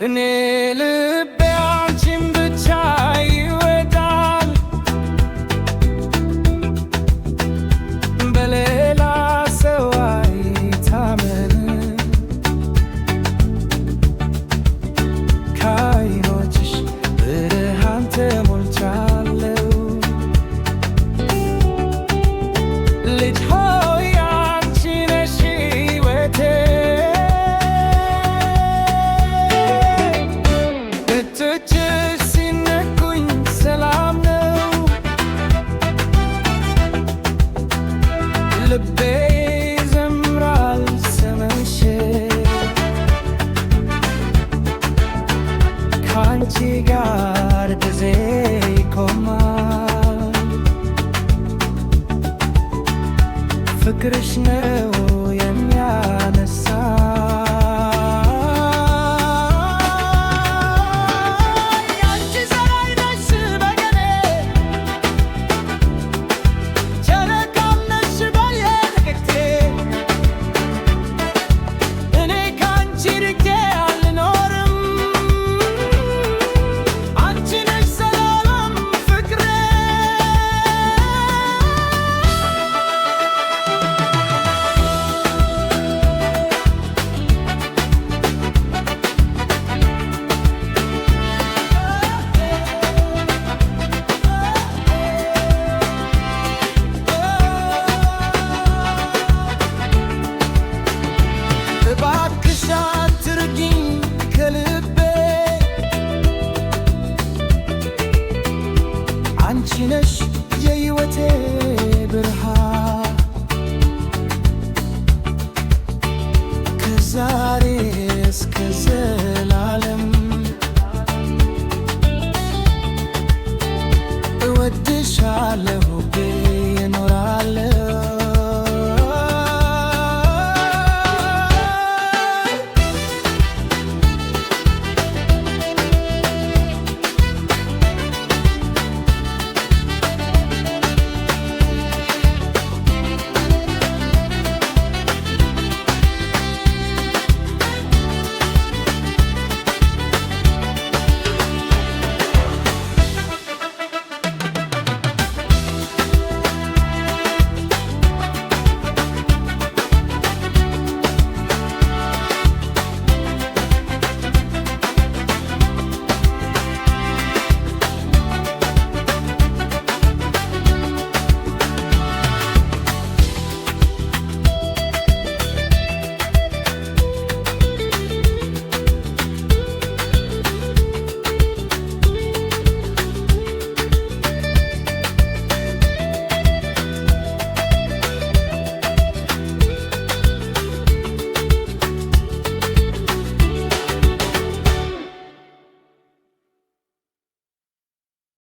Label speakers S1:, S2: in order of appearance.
S1: እኔ ልቤ አንቺን ብቻ ይወዳል በሌላ ሰው አይታመንም ከዓይኖችሽ ብርሃን ተሞልቻለሁ ልጅ ሆይ አንቺ ነሽ ሕይወቴ እጆችሽ ሲነኩኝ ሰላም ነው ልቤ ይዘምራል ስምሽ ከአንቺ ጋር ጊዜ ይቆማል ፍቅርሽ ነው የሚያነሳ ያንቺ ፀሐይ ነሽ በቀኔ ጨረቃም ነሽ በየሌሊቴ እኔ ካንቺ ርቄ አልኖርም አንቺ ነሽ ሰላም ፍቅሬ እባክሽ አትርቂኝ ከልቤ አንቺ ነሽ የሕይወቴ ብርሃን ከዛሬ እስከ